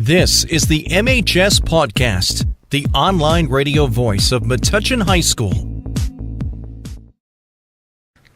This is the MHS Pawdcast, the online radio voice of Metuchen High School.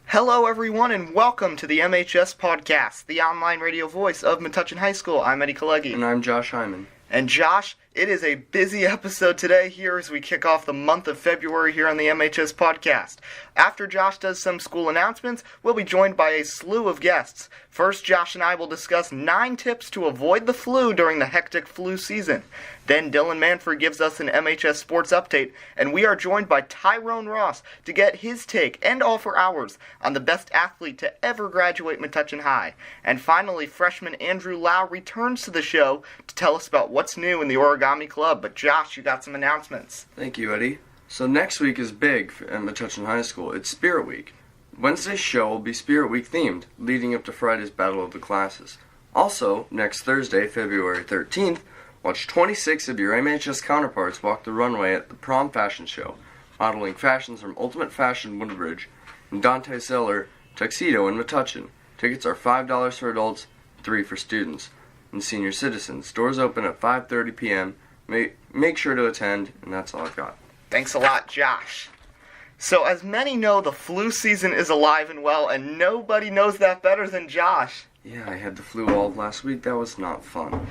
Hello everyone and welcome to the MHS Pawdcast, the online radio voice of Metuchen High School. I'm Eddie Kalegi. And I'm Josh Hyman. And Josh, it is a busy episode today here as we kick off the month of February here on the MHS Pawdcast. After Josh does some school announcements, we'll be joined by a slew of guests. First, Josh and I will discuss 9 tips to avoid the flu during the hectic flu season. Then Dylan Manfre gives us an MHS sports update, and we are joined by Tyrone Ross to get his take and offer ours on the best athlete to ever graduate Metuchen High. And finally, freshman Andrew Lau returns to the show to tell us about what's new in the Origami Club. But Josh, you got some announcements. Thank you, Eddie. So next week is big at Metuchen High School. It's Spirit Week. Wednesday's show will be Spirit Week themed, leading up to Friday's Battle of the Classes. Also, next Thursday, February 13th, watch 26 of your MHS counterparts walk the runway at the Prom Fashion Show, modeling fashions from Ultimate Fashion Woodbridge and Dante Seller Tuxedo in Metuchen. Tickets are $5 for adults, $3 for students and senior citizens. Doors open at 5:30 p.m. Make sure to attend, and that's all I've got. Thanks a lot, Josh. So as many know, the flu season is alive and well, and nobody knows that better than Josh. Yeah, I had the flu all of last week. That was not fun.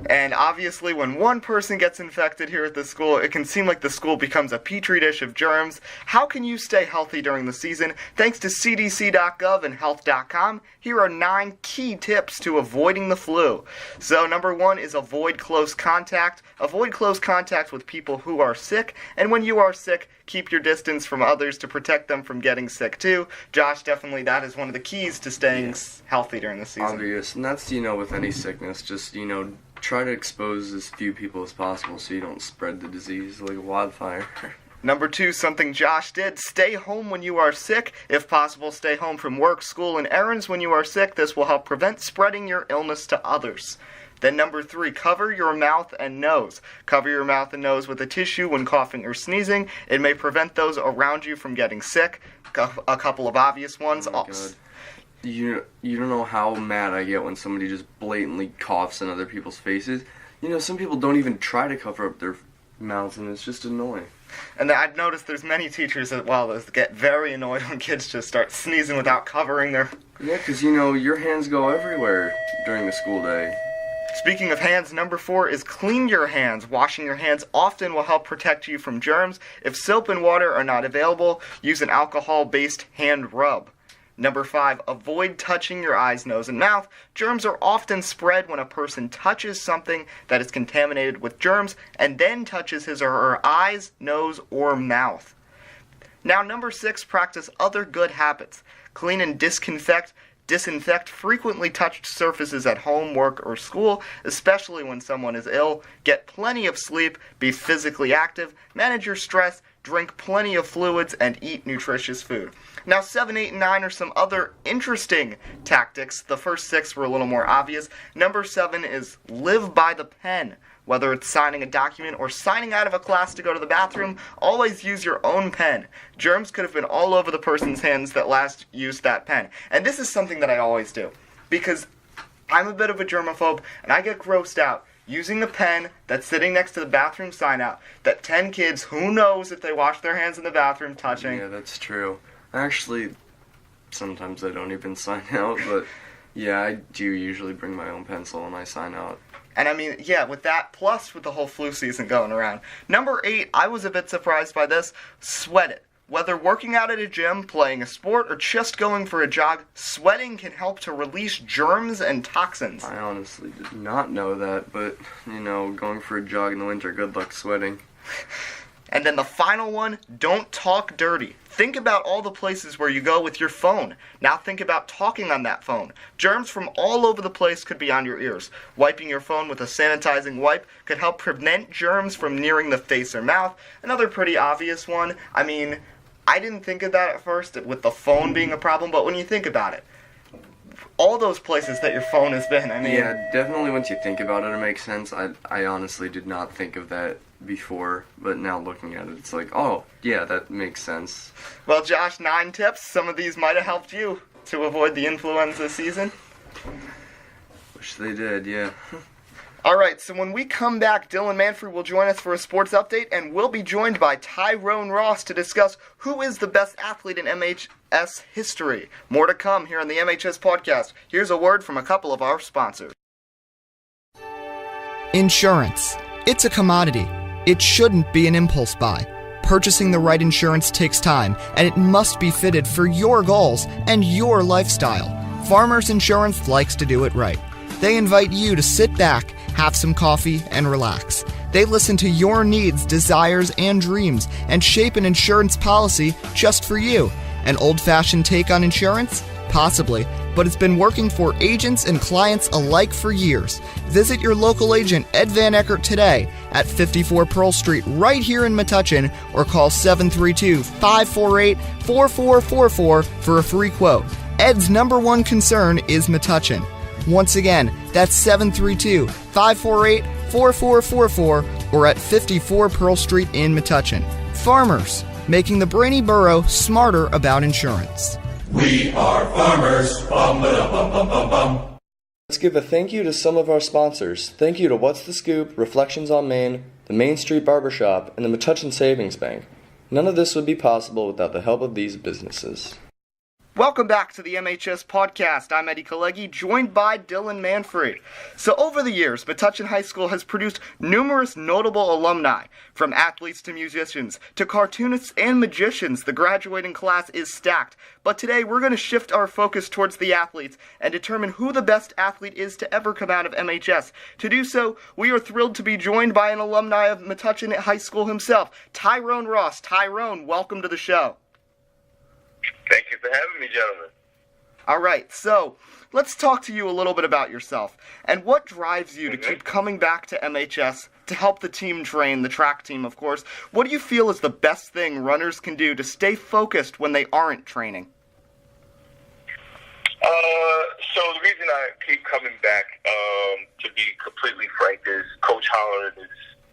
And obviously, when one person gets infected here at the school, it can seem like the school becomes a petri dish of germs. How can you stay healthy during the season? Thanks to cdc.gov and health.com, here are 9 key tips to avoiding the flu. So number 1 is avoid close contact. Avoid close contact with people who are sick, and when you are sick, keep your distance from others to protect them from getting sick too. Josh, definitely that is one of the keys to staying healthy during the season. Obvious, and that's, with any sickness, just, try to expose as few people as possible so you don't spread the disease like a wildfire. Number 2, something Josh did, stay home when you are sick. If possible, stay home from work, school, and errands when you are sick. This will help prevent spreading your illness to others. Then number 3, cover your mouth and nose. Cover your mouth and nose with a tissue when coughing or sneezing. It may prevent those around you from getting sick. A couple of obvious ones. Oh my God. You don't know how mad I get when somebody just blatantly coughs in other people's faces. Some people don't even try to cover up their mouths, and it's just annoying. And I've noticed there's many teachers as well that get very annoyed when kids just start sneezing without covering their... Yeah, because, your hands go everywhere during the school day. Speaking of hands, number 4 is clean your hands. Washing your hands often will help protect you from germs. If soap and water are not available, use an alcohol-based hand rub. Number 5, avoid touching your eyes, nose, and mouth. Germs are often spread when a person touches something that is contaminated with germs and then touches his or her eyes, nose, or mouth. Now, number 6, practice other good habits. Clean and disinfect frequently touched surfaces at home, work, or school, especially when someone is ill. Get plenty of sleep, be physically active, manage your stress, drink plenty of fluids, and eat nutritious food. Now 7, 8, and 9 are some other interesting tactics. The first 6 were a little more obvious. Number 7 is live by the pen. Whether it's signing a document or signing out of a class to go to the bathroom, always use your own pen. Germs could have been all over the person's hands that last used that pen. And this is something that I always do, because I'm a bit of a germaphobe, and I get grossed out using the pen that's sitting next to the bathroom sign-out that 10 kids, who knows if they wash their hands in the bathroom, touching. Yeah, that's true. Actually, sometimes I don't even sign out, but yeah, I do usually bring my own pencil when I sign out. And with that, plus with the whole flu season going around. Number 8, I was a bit surprised by this. Sweat it. Whether working out at a gym, playing a sport, or just going for a jog, sweating can help to release germs and toxins. I honestly did not know that, but, going for a jog in the winter, good luck sweating. And then the final one, don't talk dirty. Think about all the places where you go with your phone. Now think about talking on that phone. Germs from all over the place could be on your ears. Wiping your phone with a sanitizing wipe could help prevent germs from nearing the face or mouth. Another pretty obvious one. I didn't think of that at first with the phone being a problem, but when you think about it, all those places that your phone has been, Yeah, definitely once you think about it, it makes sense. I honestly did not think of that before, but now looking at it, it's like, oh, yeah, that makes sense. Well, Josh, 9 tips. Some of these might have helped you to avoid the influenza season. Wish they did, yeah. All right, so when we come back, Dylan Manfre will join us for a sports update, and we'll be joined by Tyrone Ross to discuss who is the best athlete in MHS history. More to come here on the MHS Podcast. Here's a word from a couple of our sponsors. Insurance. It's a commodity. It shouldn't be an impulse buy. Purchasing the right insurance takes time, and it must be fitted for your goals and your lifestyle. Farmers Insurance likes to do it right. They invite you to sit back, have some coffee, and relax. They listen to your needs, desires, and dreams, and shape an insurance policy just for you. An old-fashioned take on insurance? Possibly, but it's been working for agents and clients alike for years. Visit your local agent, Ed Van Eckert, today at 54 Pearl Street right here in Metuchen, or call 732-548-4444 for a free quote. Ed's number one concern is Metuchen. Once again, that's 732-548-4444 or at 54 Pearl Street in Metuchen. Farmers, making the brainy borough smarter about insurance. We are farmers. Bum, ba-dum, bum, bum, bum, bum. Let's give a thank you to some of our sponsors. Thank you to What's the Scoop, Reflections on Main, the Main Street Barbershop, and the Metuchen Savings Bank. None of this would be possible without the help of these businesses. Welcome back to the MHS Podcast. I'm Eddie Kalegi, joined by Dylan Manfre. So over the years, Metuchen High School has produced numerous notable alumni. From athletes to musicians, to cartoonists and magicians, the graduating class is stacked. But today, we're going to shift our focus towards the athletes and determine who the best athlete is to ever come out of MHS. To do so, we are thrilled to be joined by an alumni of Metuchen High School himself, Tyrone Ross. Tyrone, welcome to the show. Thank you for having me, gentlemen. All right, so let's talk to you a little bit about yourself and what drives you to keep coming back to MHS to help the team train, the track team, of course. What do you feel is the best thing runners can do to stay focused when they aren't training? So the reason I keep coming back, to be completely frank, is Coach Holland is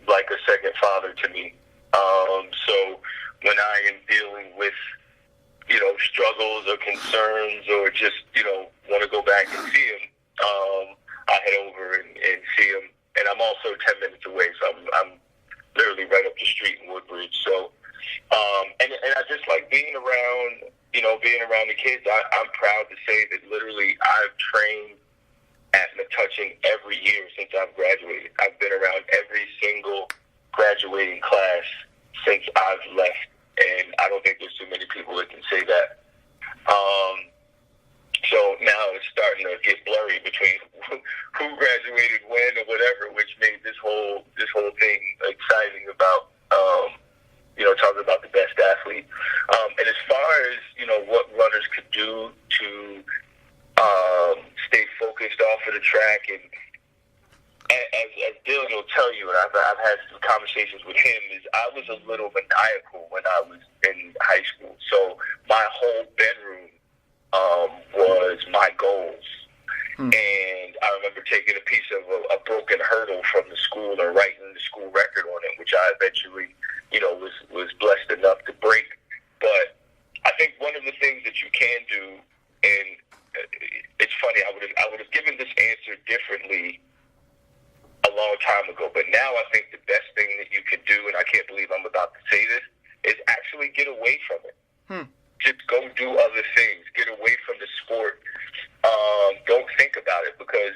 like a second father to me. So when I am dealing with struggles or concerns or just, want to go back and see him, I head over and see him. And I'm also 10 minutes away, so I'm literally right up the street in Woodbridge. So, and I just like being around the kids. I'm proud to say that literally I've trained at Metuchen every year since I've graduated. I've been around every single graduating class since I've left. And I don't think there's too many people that can say that. So now it's starting to get blurry between who graduated when or whatever, which made this whole thing exciting about talking about the best athlete. And as far as what runners could do to stay focused off of the track, and as Dylan will tell you, and I've had some conversations with him, is I was a little maniacal when I was in high school. So my whole bedroom was my goals. And I remember taking a piece of a broken hurdle from the school and writing the school record on it, which I eventually, was blessed enough to break. But I think one of the things that you can do, and it's funny, I would have given this answer differently a long time ago, but now I think the best thing that you could do, and I can't believe I'm about to say this, is actually get away from it. Just go do other things. Get away from the sport. Don't think about it, because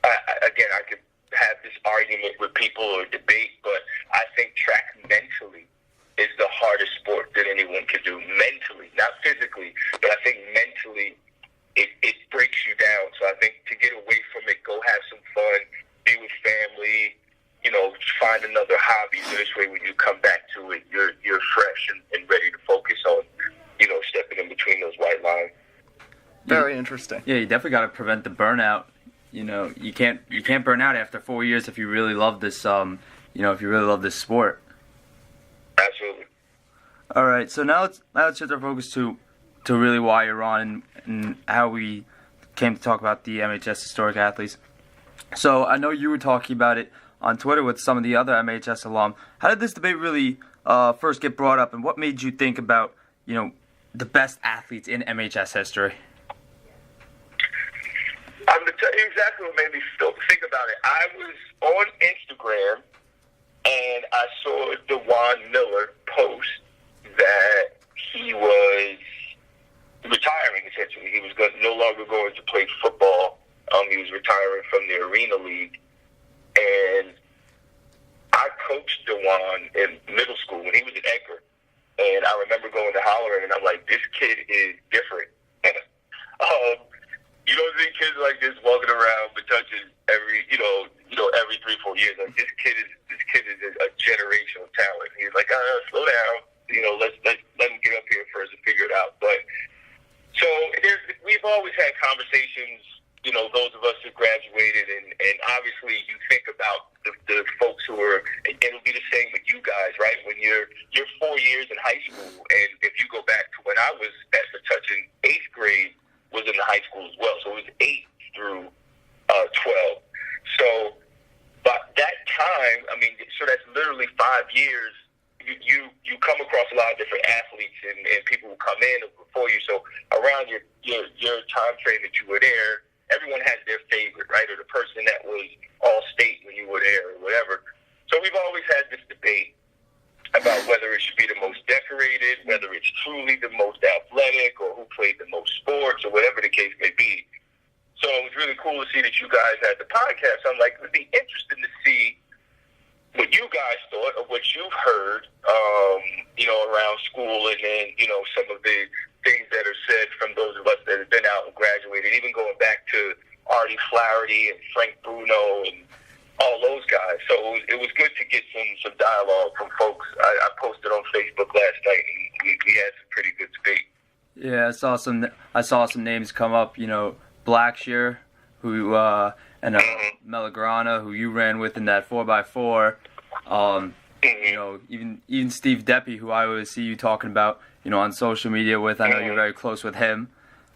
I could have this argument with people or debate, but I think track mentally is the hardest sport that anyone can do. Mentally, not physically, but I think mentally it breaks you down. So I think to get away from it, go have some fun, be with family, find another hobby. So this way, when you come back to it, you're fresh and ready to focus on, stepping in between those white lines. Very interesting. Yeah, you definitely got to prevent the burnout. You can't burn out after 4 years if you really love this. If you really love this sport. Absolutely. All right, so now let's shift our focus to really why you're on and how we came to talk about the MHS historic athletes. So I know you were talking about it on Twitter with some of the other MHS alum. How did this debate really first get brought up, and what made you think about the best athletes in MHS history? I'm going to tell you exactly what made me think about it. I was on Instagram, and I saw DeJuan Miller post that he was retiring, essentially. He was no longer going to play football. He was retiring from the Arena League. And I coached DeJuan in middle school when he was at Edgar. And I remember going to Hollering, and I'm like, this kid is different. You don't see kids like this walking around Metuchen every 3-4 years. Like, this kid is a generational talent. He's like, slow down. Let him get up here first and figure it out. But so we've always had conversations. Those of us who graduated, and obviously you think about the folks who are. And it'll be the same with you guys, right? When you're 4 years in high school, and if you go back to when I was at Metuchen, 8th grade was in the high school as well. So it was 8 through 12. So, but that time, so that's literally 5 years. You come across a lot of different athletes and people who come in before you. So around your time frame that you were there, everyone has their favorite, right? Or the person that was all state when you were there or whatever. So we've always had this debate about whether it should be the most decorated, whether it's truly the most athletic, or who played the most sports, or whatever the case may be. So it was really cool to see that you guys had the podcast. I'm like, it would be interesting to see what you guys thought of what you've heard, around school, and then, some of the things that are said from those of us that have been out and graduated, even going back to Artie Flaherty and Frank Bruno and all those guys. So it was good to get some dialogue from folks. I posted on Facebook last night, and we had some pretty good debate. Yeah, I saw some names come up. Blackshear, who and Melagrana, who you ran with in that 4x4. Even Steve Deppie, who I always see you talking about, on social media with. I know you're very close with him.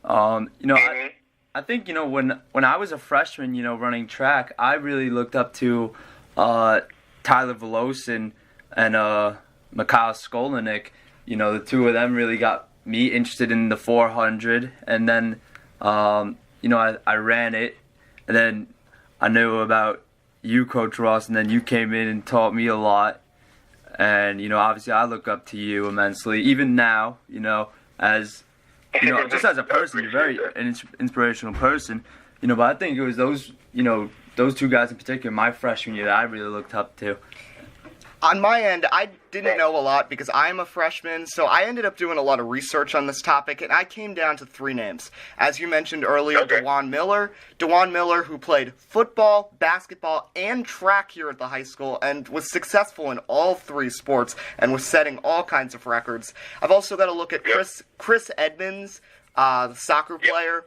I think, when I was a freshman, running track, I really looked up to Tyler Velosin and Mikhail Skolnick. The two of them really got me interested in the 400. And then, I ran it. And then I knew about you, Coach Ross, and then you came in and taught me a lot. And, obviously I look up to you immensely. Even now, as... just as a person, you're very an inspirational person, but I think it was those two guys in particular, my freshman year, that I really looked up to. On my end, I didn't know a lot because I'm a freshman, so I ended up doing a lot of research on this topic, and I came down to 3 names. As you mentioned earlier, okay. DeJuan Miller, who played football, basketball, and track here at the high school, and was successful in all 3 sports, and was setting all kinds of records. I've also got to look at Chris Edmonds, the soccer player.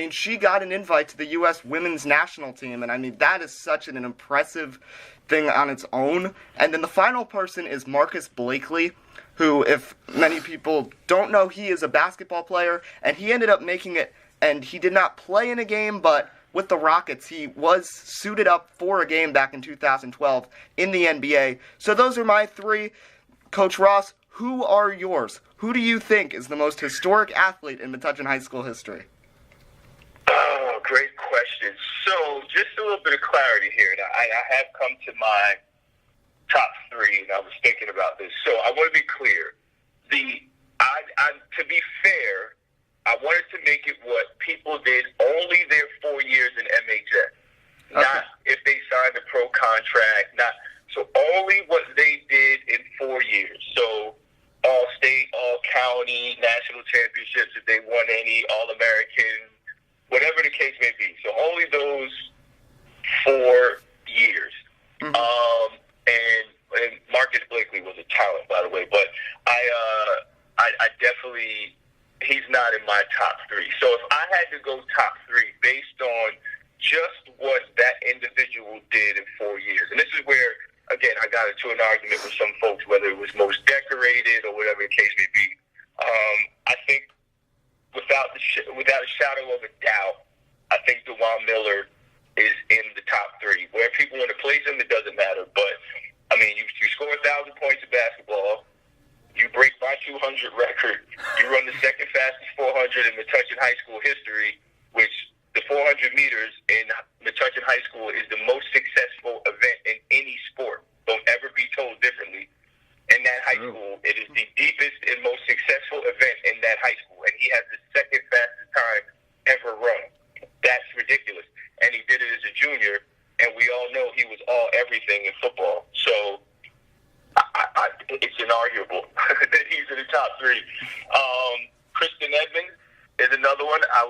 She got an invite to the U.S. women's national team, and that is such an impressive thing on its own. And then the final person is Marcus Blakely, who, if many people don't know, he is a basketball player, and he ended up making it, and he did not play in a game, but with the Rockets, he was suited up for a game back in 2012 in the NBA. So those are my 3. Coach Ross, who are yours? Who do you think is the most historic athlete in Metuchen High School history? Oh, great question. So, just a little bit of clarity here. Now, I have come to my top 3, and I was thinking about this. So, I want to be clear. To be fair, I wanted to make it what people did only their 4 years in MHS. Okay. Not if they signed a pro contract. So, only what they did in 4 years. So, all state, all county, national championships, if they won any, All-American, whatever the case may be. So only those 4 years. Mm-hmm. And Marcus Blakely was a talent, by the way. But I definitely, he's not in my top 3. So if I had to go top 3 based on just what that individual did in 4 years, and this is where, again, I got into an argument with some folks, whether it was most decorated or whatever the case may be. I think without a shadow of a doubt, I think DeJuan Miller is in the top 3. Where people want to place him, it doesn't matter. But, you score 1,000 points in basketball, you break my 200 record, you run the second fastest 400 in Metuchen High School history, which the 400 meters everything in football. So it's inarguable that he's in the top 3. Kristen Edmonds is another one. I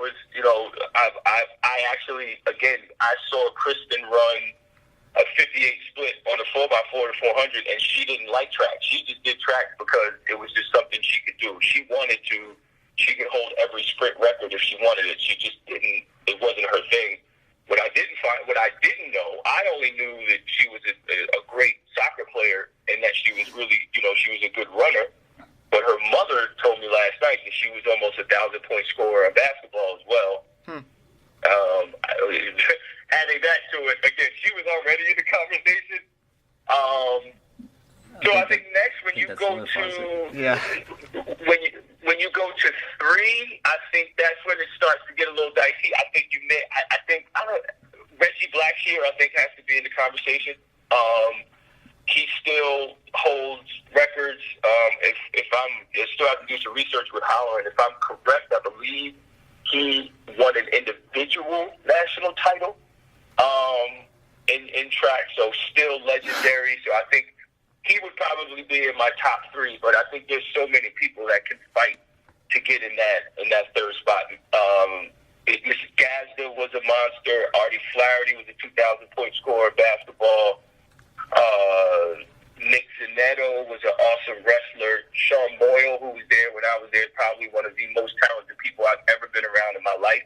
actually, again, I saw Kristen run a 58 split on a 4x4 to 400, and she didn't like track. She just did track because it was just something she could do. She wanted to. She could hold every sprint record if she wanted it. She just didn't. It wasn't her thing. What I didn't know, I only knew that she was a great soccer player and that she was really, she was a good runner. But her mother told me last night that she was almost 1,000-point scorer in basketball as well. Adding that to it, again, she was already in the conversation. So I think next when you go to 3, I think that's when it starts to get a little dicey. I think Reggie Blackshear, I think, has to be in the conversation. He still holds records. I still have to do some research with Howard. If I'm correct, I believe he won an individual national title in track, so still legendary. So I think he would probably be in my top 3. But I think there's so many people that can fight to get in that third spot. Mrs. Gadsden was a monster. Artie Flaherty was a 2,000-point scorer in basketball. Nick Zanetto was an awesome wrestler. Sean Boyle, who was there when I was there, probably one of the most talented people I've ever been around in my life.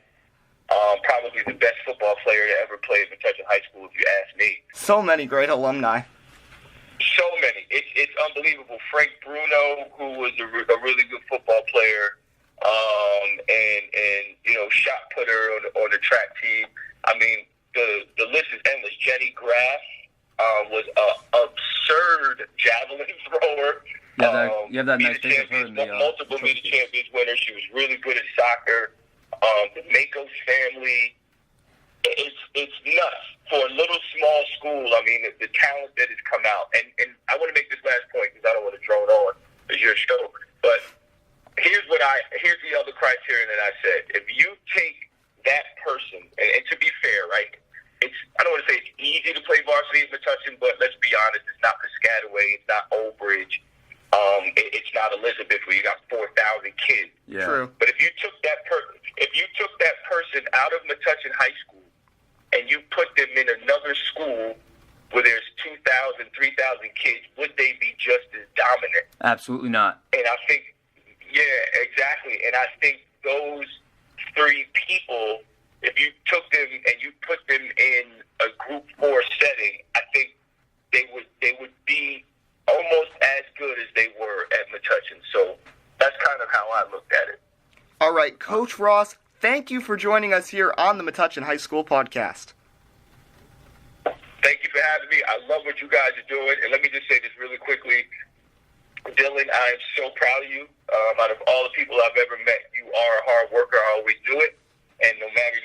Probably the best football player to ever play at Metuchen High School, if you ask me. So many great alumni. So many. It's unbelievable. Frank Bruno, who was a really good football player, and shot putter on the track team. I mean, the list is endless. Jenny Graff was an absurd javelin thrower. You have that nice picture of her in the multiple media champions winner. She was really good at soccer. The Mako's family. It's nuts for a little small school. I mean, the talent that has come out. And I want to make this last point because I don't want to drone on. It's your show. But here's the other criterion that I said. If you take that person, and to be fair, right, I don't want to say it's easy to play varsity at Metuchen, but let's be honest, it's not Piscataway, it's not Old Bridge, it's not Elizabeth where you got 4,000 kids. Yeah. True. But if you took that person out of Metuchen High School and you put them in another school where there's 2,000, 3,000 kids, would they be just as dominant? Absolutely not. And I think, yeah, exactly. And I think those 3 people, if you took them and you put them in a Group 4 setting, I think they would be almost as good as they were at Metuchen. So that's kind of how I looked at it. All right, Coach Ross, thank you for joining us here on the Metuchen High School Podcast. Thank you for having me. I love what you guys are doing. And let me just say this really quickly. Dylan, I am so proud of you. Out of all the people I've ever met, you are a hard worker. I always do it. And no matter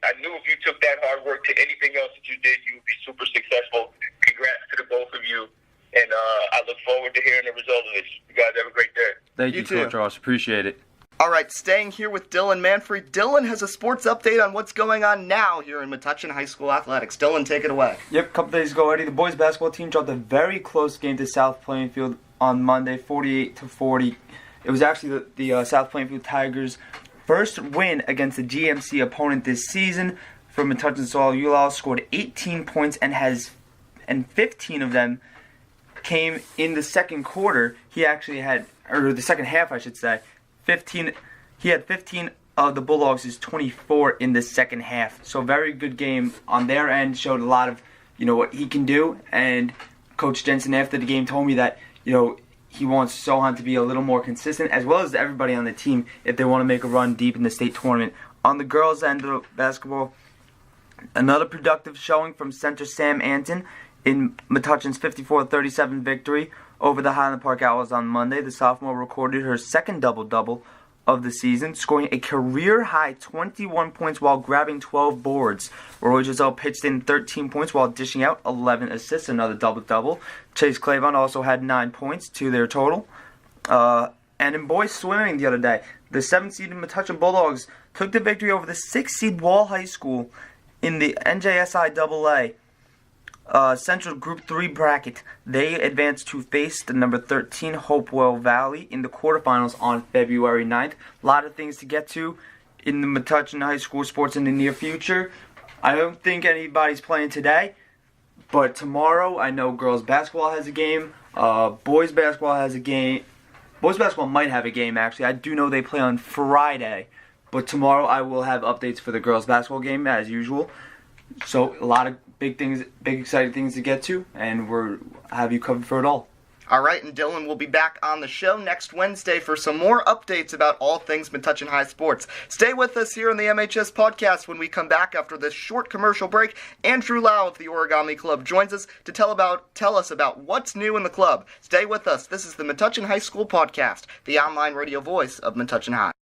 I knew if you took that hard work to anything else that you did, you would be super successful. Congrats to the both of you. And I look forward to hearing the result of this. You guys have a great day. Thank you, Coach Ross. Appreciate it. All right, staying here with Dylan Manfre. Dylan has a sports update on what's going on now here in Metuchen High School Athletics. Dylan, take it away. Yep, a couple days ago, Eddie, the boys basketball team dropped a very close game to South Plainfield on Monday, 48-40. It was actually the South Plainfield Tigers' first win against the GMC opponent this season. From Metuchen Saul Ulal scored 18 points and 15 of them came in the second quarter. He actually had, or the second half, I should say. 15. He had 15 of the Bulldogs' 24 in the second half. So very good game on their end. Showed a lot of, what he can do. And Coach Jensen after the game told me that, he wants Sohan to be a little more consistent, as well as everybody on the team, if they want to make a run deep in the state tournament. On the girls' end of basketball, another productive showing from center Sam Anton in Metuchen's 54-37 victory over the Highland Park Owls on Monday. The sophomore recorded her second double-double of the season, scoring a career-high 21 points while grabbing 12 boards. Roy Giselle pitched in 13 points while dishing out 11 assists, another double-double. Chase Clavon also had 9 points to their total. And in boys swimming the other day, the 7th-seeded Metuchen Bulldogs took the victory over the 6th-seed Wall High School in the NJSI AA Central Group 3 bracket. They advanced to face the number 13 Hopewell Valley in the quarterfinals on February 9th. A lot of things to get to in the Metuchen High School sports in the near future. I don't think anybody's playing today, but tomorrow I know girls basketball has a game. Boys basketball has a game. Boys basketball might have a game, actually. I do know they play on Friday, but tomorrow I will have updates for the girls basketball game as usual. So a lot of big exciting things to get to, and we'll have you covered for it all. All right, and Dylan will be back on the show next Wednesday for some more updates about all things Metuchen High sports. Stay with us here on the MHS Podcast. When we come back after this short commercial break, Andrew Lau of the Origami Club joins us to tell us about what's new in the club. Stay with us. This is the Metuchen High School Podcast, the online radio voice of Metuchen High.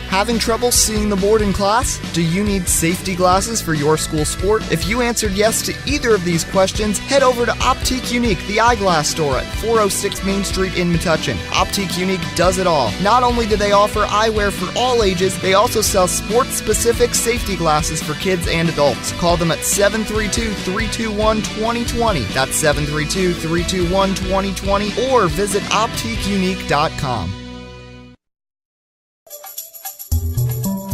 Having trouble seeing the board in class? Do you need safety glasses for your school sport? If you answered yes to either of these questions, head over to Optique Unique, the eyeglass store at 406 Main Street in Metuchen. Optique Unique does it all. Not only do they offer eyewear for all ages, they also sell sports-specific safety glasses for kids and adults. Call them at 732-321-2020. That's 732-321-2020, or visit OptiqueUnique.com.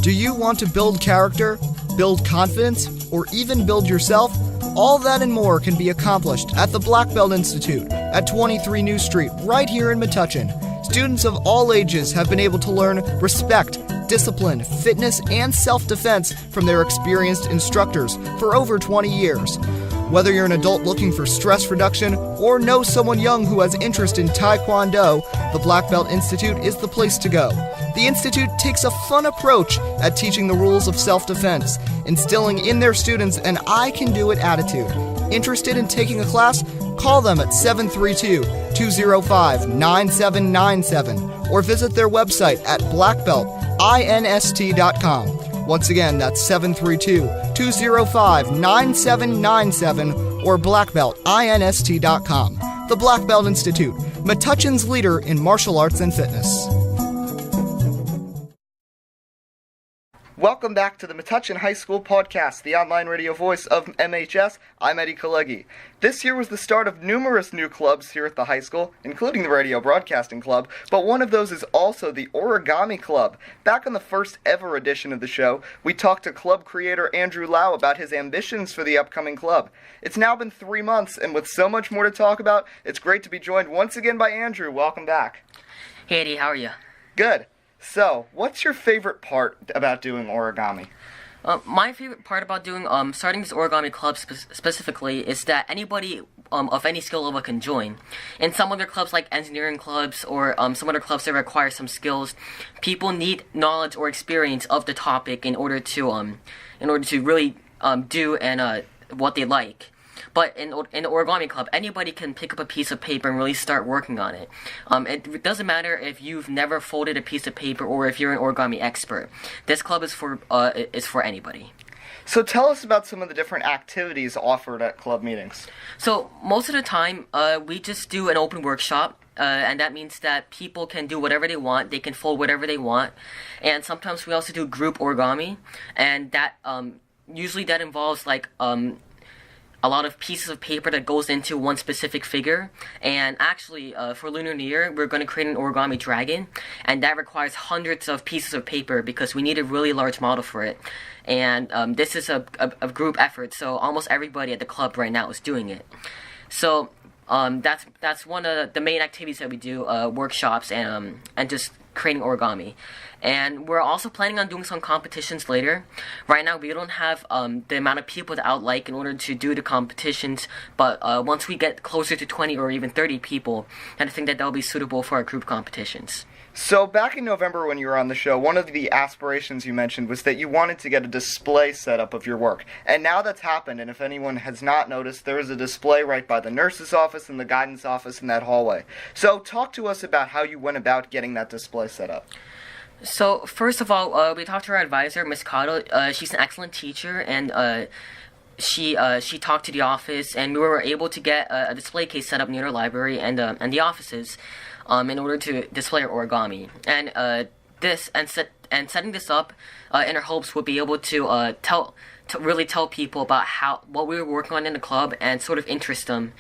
Do you want to build character, build confidence, or even build yourself? All that and more can be accomplished at the Black Belt Institute at 23 New Street, right here in Metuchen. Students of all ages have been able to learn respect, discipline, fitness, and self-defense from their experienced instructors for over 20 years. Whether you're an adult looking for stress reduction or know someone young who has interest in Taekwondo, the Black Belt Institute is the place to go. The Institute takes a fun approach at teaching the rules of self-defense, instilling in their students an I-can-do-it attitude. Interested in taking a class? Call them at 732-205-9797 or visit their website at blackbeltinst.com. Once again, that's 732-205-9797 or blackbeltinst.com. The Black Belt Institute, Metuchen's leader in martial arts and fitness. Welcome back to the Metuchen High School Podcast, the online radio voice of MHS. I'm Eddie Kalegi. This year was the start of numerous new clubs here at the high school, including the Radio Broadcasting Club, but one of those is also the Origami Club. Back on the first ever edition of the show, we talked to club creator Andrew Lau about his ambitions for the upcoming club. It's now been 3 months, and with so much more to talk about, it's great to be joined once again by Andrew. Welcome back. Hey Eddie, how are you? Good. So, what's your favorite part about doing origami? My favorite part about doing starting this origami club specifically is that anybody of any skill level can join. In some other clubs like engineering clubs or some other clubs that require some skills, people need knowledge or experience of the topic in order to really do and what they like. But in the Origami Club, anybody can pick up a piece of paper and really start working on it. It doesn't matter if you've never folded a piece of paper or if you're an origami expert. This club is for anybody. So tell us about some of the different activities offered at club meetings. So most of the time, we just do an open workshop. And that means that people can do whatever they want. They can fold whatever they want. And sometimes we also do group origami. And that usually that involves like a lot of pieces of paper that goes into one specific figure. And actually, for Lunar New Year, we're going to create an origami dragon. And that requires hundreds of pieces of paper because we need a really large model for it. And this is a group effort, so almost everybody at the club right now is doing it. So that's one of the main activities that we do, workshops and just creating origami. And we're also planning on doing some competitions later. Right now, we don't have the amount of people that I would like in order to do the competitions. But once we get closer to 20 or even 30 people, then I think that will be suitable for our group competitions. So back in November when you were on the show, one of the aspirations you mentioned was that you wanted to get a display set up of your work. And now that's happened, and if anyone has not noticed, there is a display right by the nurse's office and the guidance office in that hallway. So talk to us about how you went about getting that display set up. So first of all, we talked to our advisor, Ms. Cotto. She's an excellent teacher, and she talked to the office, and we were able to get a display case set up near the library and the offices in order to display our origami. And setting this up in our hopes we'll be able to to really tell people about what we were working on in the club and sort of interest them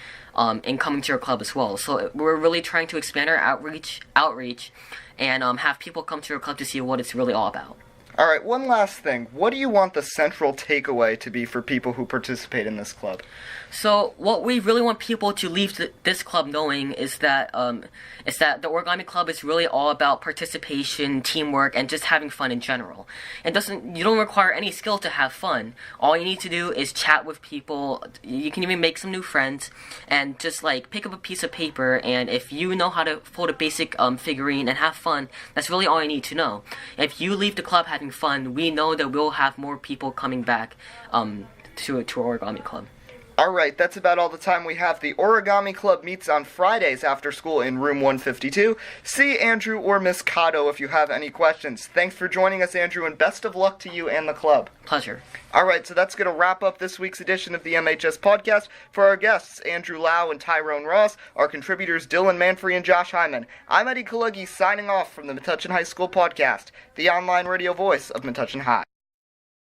in coming to our club as well. So we're really trying to expand our outreach, and have people come to our club to see what it's really all about. All right, one last thing. What do you want the central takeaway to be for people who participate in this club? So what we really want people to leave this club knowing is that the Origami Club is really all about participation, teamwork, and just having fun in general. You don't require any skill to have fun. All you need to do is chat with people. You can even make some new friends, and just like pick up a piece of paper. And if you know how to fold a basic figurine and have fun, that's really all you need to know. If you leave the club having fun, we know that we'll have more people coming back to our Origami Club. Alright, that's about all the time we have. The Origami Club meets on Fridays after school in room 152. See Andrew or Miss Cotto if you have any questions. Thanks for joining us, Andrew, and best of luck to you and the club. Pleasure. Alright, so that's going to wrap up this week's edition of the MHS Podcast. For our guests, Andrew Lau and Tyrone Ross, our contributors Dylan Manfre and Josh Hyman, I'm Eddie Kalegi signing off from the Metuchen High School Podcast, the online radio voice of Metuchen High.